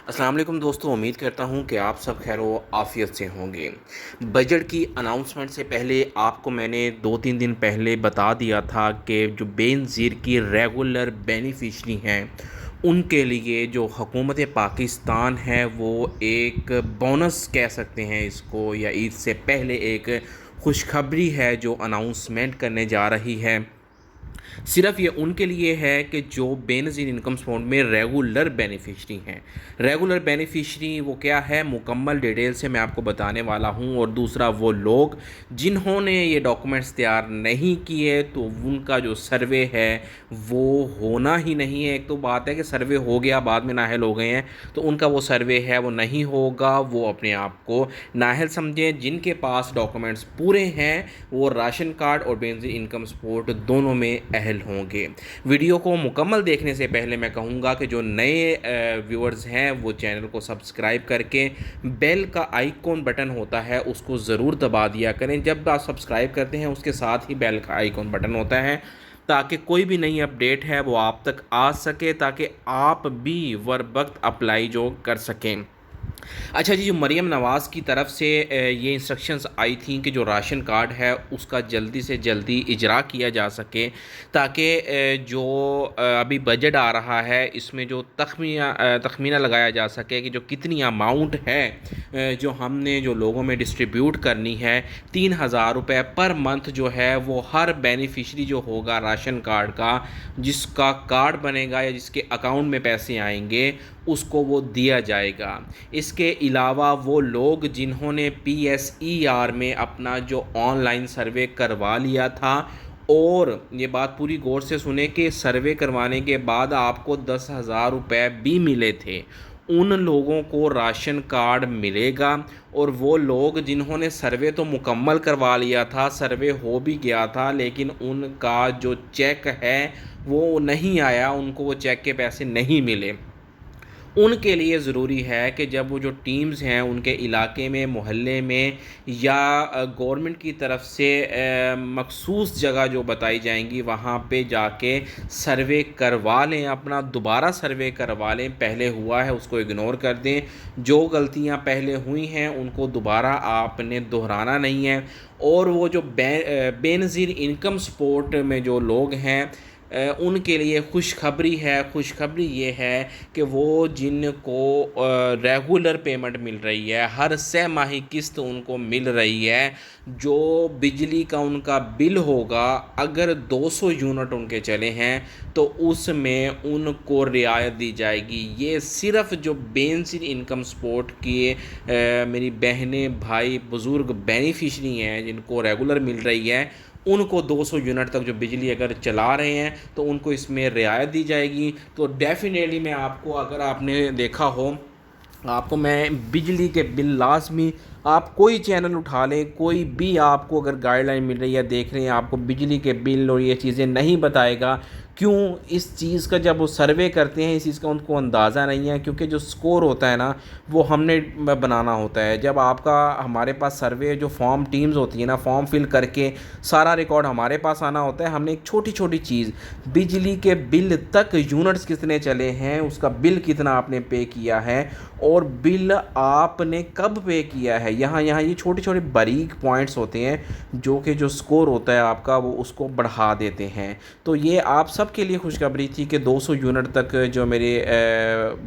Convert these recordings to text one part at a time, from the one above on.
अस्सलाम वालेकुम दोस्तों, उम्मीद करता हूँ कि आप सब खैर व आफ़ियत से होंगे। बजट की अनाउंसमेंट से पहले आपको मैंने 2-3 दिन पहले बता दिया था कि जो बेनज़ीर की रेगुलर बेनिफिशरी हैं, उनके लिए जो हुकूमत पाकिस्तान है वो एक बोनस कह सकते हैं इसको, या ईद से पहले एक खुशखबरी है जो अनाउंसमेंट करने जा रही है। सिर्फ ये उनके लिए है कि जो बेनज़ीर इनकम सपोर्ट में रेगुलर बेनिफिशरी हैं। रेगुलर बेनिफिशरी वो क्या है, मुकम्मल डिटेल से मैं आपको बताने वाला हूँ। और दूसरा, वो लोग जिन्होंने ये डॉक्यूमेंट्स तैयार नहीं किए तो उनका जो सर्वे है वो होना ही नहीं है। एक तो बात है कि सर्वे हो गया, बाद में नाअहल हो गए हैं, तो उनका वो सर्वे है वो नहीं होगा। वो अपने आप को नाअहल समझें। जिनके पास डॉक्यूमेंट्स पूरे हैं वो राशन कार्ड और बेनज़ीर इनकम सपोर्ट दोनों में अहल होंगे। वीडियो को मुकम्मल देखने से पहले मैं कहूँगा कि जो नए व्यूअर्स हैं वो चैनल को सब्सक्राइब करके बेल का आइकॉन बटन होता है उसको ज़रूर दबा दिया करें। जब आप सब्सक्राइब करते हैं उसके साथ ही बेल का आइकॉन बटन होता है, ताकि कोई भी नई अपडेट है वो आप तक आ सके, ताकि आप भी वर वक्त अप्लाई जो कर सकें। अच्छा जी, जो मरीम नवाज़ की तरफ से ये इंस्ट्रक्शंस आई थी कि जो राशन कार्ड है उसका जल्दी से जल्दी इजरा किया जा सके, ताकि जो अभी बजट आ रहा है इसमें जो तखमीना लगाया जा सके कि जो कितनी अमाउंट है जो हमने जो लोगों में डिस्ट्रीब्यूट करनी है। 3,000 रुपये पर मंथ जो है वो हर बेनिफिशरी जो होगा राशन कार्ड का, जिसका कार्ड बनेगा या जिसके अकाउंट में पैसे आएंगे, उसको वो दिया जाएगा। इसके अलावा वो लोग जिन्होंने PSER में अपना जो ऑनलाइन सर्वे करवा लिया था, और ये बात पूरी गौर से सुने कि सर्वे करवाने के बाद आपको 10,000 रुपये भी मिले थे, उन लोगों को राशन कार्ड मिलेगा। और वो लोग जिन्होंने सर्वे तो मुकम्मल करवा लिया था, सर्वे हो भी गया था, लेकिन उनका जो चेक है वो नहीं आया, उनको वो चेक के पैसे नहीं मिले, उनके लिए ज़रूरी है कि जब वो जो टीम्स हैं उनके इलाके में, मोहल्ले में, या गवर्नमेंट की तरफ से मखसूस जगह जो बताई जाएंगी वहाँ पे जाके सर्वे करवा लें, अपना दोबारा सर्वे करवा लें। पहले हुआ है उसको इग्नोर कर दें। जो गलतियाँ पहले हुई हैं उनको दोबारा आपने दोहराना नहीं है। और वो जो बेनज़ीर इनकम सपोर्ट में जो लोग हैं उनके लिए खुशखबरी है। खुशखबरी ये है कि वो जिनको रेगुलर पेमेंट मिल रही है, हर 6 माही किस्त उनको मिल रही है, जो बिजली का उनका बिल होगा, अगर 200 यूनिट उनके चले हैं तो उसमें उनको रियायत दी जाएगी। ये सिर्फ़ जो बेनज़ीर इनकम सपोर्ट की मेरी बहनें, भाई, बुज़ुर्ग बेनिफिशरी हैं जिनको रेगुलर मिल रही है, उनको 200 यूनिट तक जो बिजली अगर चला रहे हैं तो उनको इसमें रियायत दी जाएगी। तो डेफ़िनेटली मैं आपको, अगर आपने देखा हो, आपको मैं बिजली के बिल लाजमी, आप कोई चैनल उठा लें, कोई भी आपको अगर गाइडलाइन मिल रही है, देख रहे हैं, आपको बिजली के बिल और ये चीज़ें नहीं बताएगा। क्यों? इस चीज़ का जब वो सर्वे करते हैं इस चीज़ का उनको अंदाज़ा नहीं है, क्योंकि जो स्कोर होता है ना वो हमने बनाना होता है। जब आपका हमारे पास सर्वे जो फॉर्म टीम्स होती है ना, फॉर्म फिल करके सारा रिकॉर्ड हमारे पास आना होता है। हमने एक छोटी छोटी चीज़, बिजली के बिल तक यूनिट्स कितने चले हैं, उसका बिल कितना आपने पे किया है, और बिल आपने कब पे किया है, यहाँ यहाँ ये छोटे छोटे बारीक पॉइंट्स होते हैं जो कि जो स्कोर होता है आपका वो उसको बढ़ा देते हैं। तो ये आप सब के लिए खुशखबरी थी कि 200 यूनिट तक जो मेरे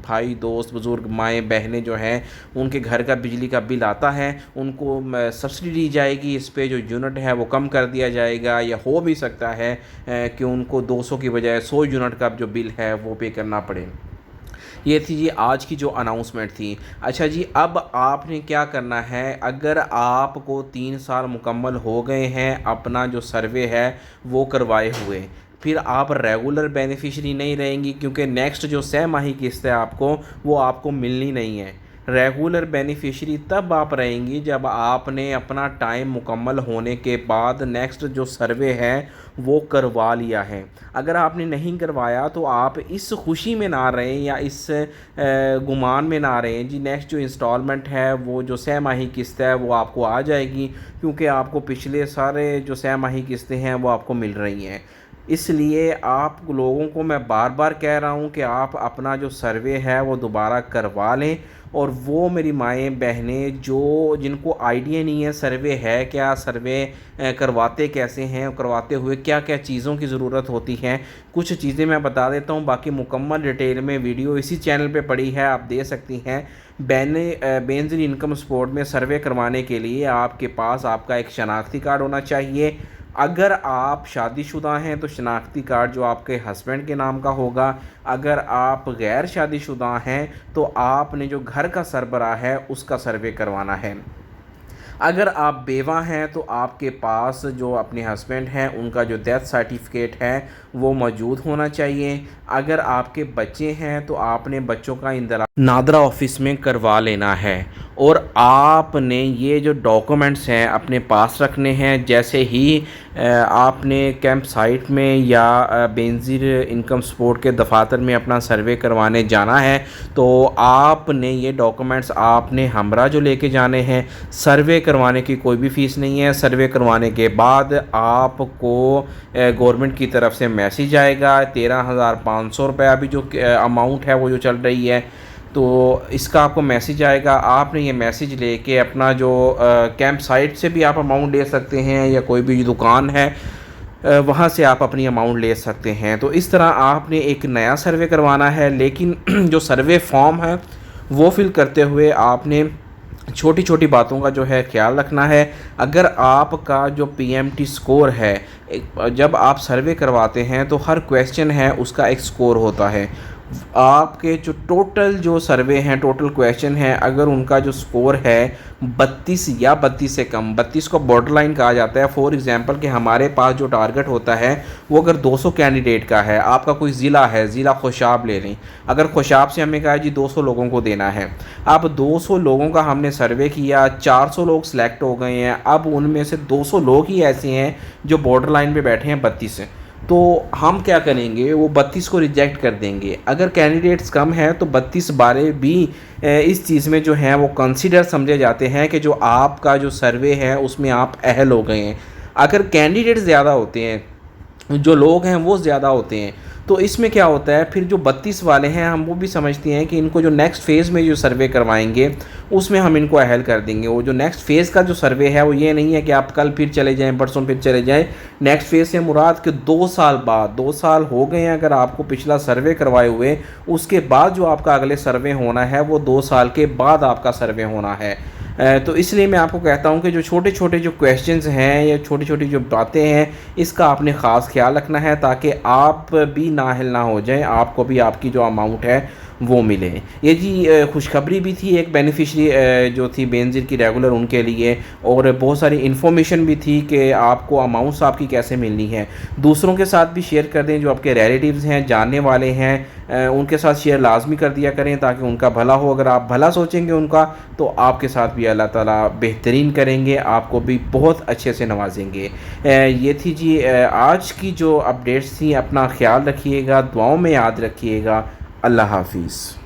भाई, दोस्त, बुज़ुर्ग, माएँ, बहनें जो हैं उनके घर का बिजली का बिल आता है, उनको सब्सिडी दी जाएगी। इस पे जो यूनिट है वो कम कर दिया जाएगा, या हो भी सकता है कि उनको 200 की बजाय 100 यूनिट का जो बिल है वो पे करना पड़े। ये थी जी आज की जो अनाउंसमेंट थी। अच्छा जी, अब आपने क्या करना है, अगर आपको 3 साल मुकम्मल हो गए हैं अपना जो सर्वे है वो करवाए हुए, फिर आप रेगुलर बेनिफिशरी नहीं रहेंगी, क्योंकि नेक्स्ट जो 6 माही किस्त है आपको वो आपको मिलनी नहीं है। रेगुलर बेनिफिशरी तब आप रहेंगी जब आपने अपना टाइम मुकम्मल होने के बाद नेक्स्ट जो सर्वे है वो करवा लिया है। अगर आपने नहीं करवाया तो आप इस खुशी में ना रहें या इस गुमान में ना रहें जी नेक्स्ट जो इंस्टॉलमेंट है वो जो 6 माही किस्त है वो आपको आ जाएगी, क्योंकि आपको पिछले सारे जो 6 माही किस्तें हैं वो आपको मिल रही हैं। इसलिए आप लोगों को मैं बार बार कह रहा हूँ कि आप अपना जो सर्वे है वो दोबारा करवा लें। और वो मेरी माएँ बहनें जो जिनको आइडिया नहीं है सर्वे है क्या, सर्वे करवाते कैसे हैं, करवाते हुए क्या क्या चीज़ों की ज़रूरत होती है, कुछ चीज़ें मैं बता देता हूँ। बाकी मुकम्मल डिटेल में वीडियो इसी चैनल पे पड़ी है, आप दे सकती हैं। बेनज़ीर इनकम सपोर्ट में सर्वे करवाने के लिए आपके पास आपका एक शनाख्ती कार्ड होना चाहिए। अगर आप शादीशुदा हैं तो शनाख्ती कार्ड जो आपके हस्बैंड के नाम का होगा। अगर आप गैर शादीशुदा हैं तो आपने जो घर का सरबराह है उसका सर्वे करवाना है। अगर आप बेवा हैं तो आपके पास जो अपने हस्बैंड हैं उनका जो डेथ सर्टिफिकेट है वो मौजूद होना चाहिए। अगर आपके बच्चे हैं तो आपने बच्चों का इंदरा नादरा ऑफिस में करवा लेना है। और आपने ये जो डॉक्यूमेंट्स हैं अपने पास रखने हैं। जैसे ही आपने कैंप साइट में या बेनज़ीर इनकम सपोर्ट के दफातर में अपना सर्वे करवाने जाना है तो आपने ये डॉक्यूमेंट्स आपने हमरा जो लेके जाने हैं। सर्वे करवाने की कोई भी फ़ीस नहीं है। सर्वे करवाने के बाद आपको गवर्नमेंट की तरफ से मैसेज आएगा। 13,500 रुपये अभी जो अमाउंट है वो जो चल रही है तो इसका आपको मैसेज आएगा। आपने ये मैसेज लेके अपना जो कैंप साइट से भी आप अमाउंट ले सकते हैं या कोई भी दुकान है वहाँ से आप अपनी अमाउंट ले सकते हैं। तो इस तरह आपने एक नया सर्वे करवाना है। लेकिन जो सर्वे फॉर्म है वो फिल करते हुए आपने छोटी छोटी बातों का जो है ख्याल रखना है। अगर आपका जो पीएमटी स्कोर है, जब आप सर्वे करवाते हैं तो हर क्वेश्चन है उसका एक स्कोर होता है। आपके जो टोटल जो सर्वे हैं, टोटल क्वेश्चन हैं, अगर उनका जो स्कोर है 32 या 32 से कम, 32 को बॉर्डर लाइन कहा जाता है। फॉर एग्जांपल कि हमारे पास जो टारगेट होता है वो अगर 200 कैंडिडेट का है, आपका कोई ज़िला है, ज़िला खुशाब ले लें। अगर खुशाब से हमें कहा जी 200 लोगों को देना है, अब 200 लोगों का हमने सर्वे किया, 400 लोग सिलेक्ट हो गए हैं। अब उनमें से 200 लोग ही ऐसे हैं जो बॉर्डर लाइन पे बैठे हैं 32 से, तो हम क्या करेंगे, वो 32 को रिजेक्ट कर देंगे। अगर कैंडिडेट्स कम है तो 32 बारे भी इस चीज़ में जो है वो कंसीडर समझे जाते हैं कि जो आपका जो सर्वे है उसमें आप अहल हो गए हैं। अगर कैंडिडेट्स ज़्यादा होते हैं, जो लोग हैं वो ज़्यादा होते हैं, तो इसमें क्या होता है फिर जो 32 वाले हैं हम वो भी समझते हैं कि इनको जो नेक्स्ट फ़ेज़ में जो सर्वे करवाएंगे उसमें हम इनको अहल कर देंगे। वो जो नेक्स्ट फ़ेज़ का जो सर्वे है वो ये नहीं है कि आप कल फिर चले जाएं, परसों फिर चले जाएं। नेक्स्ट फ़ेज़ से मुराद कि 2 साल बाद, 2 साल हो गए हैं अगर आपको पिछला सर्वे करवाए हुए, उसके बाद जो आपका अगले सर्वे होना है वो 2 साल के बाद आपका सर्वे होना है। तो इसलिए मैं आपको कहता हूं कि जो छोटे छोटे जो क्वेश्चंस हैं या छोटी छोटी जो बातें हैं इसका आपने ख़ास ख्याल रखना है ताकि आप भी नाअहल ना हो जाएं, आपको भी आपकी जो अमाउंट है वो मिले। ये जी खुशखबरी भी थी एक बेनिफिशरी जो थी बेनज़ीर की रेगुलर उनके लिए, और बहुत सारी इन्फॉर्मेशन भी थी कि आपको अमाउंट्स आपकी कैसे मिलनी है। दूसरों के साथ भी शेयर कर दें, जो आपके रिलेटिव्स हैं, जानने वाले हैं, उनके साथ शेयर लाजमी कर दिया करें ताकि उनका भला हो। अगर आप भला सोचेंगे उनका तो आपके साथ भी अल्लाह ताला बेहतरीन करेंगे, आपको भी बहुत अच्छे से नवाजेंगे। ये थी जी आज की जो अपडेट्स थी। अपना ख्याल रखिएगा, दुआओं में याद रखिएगा। अल्लाह हाफिज़।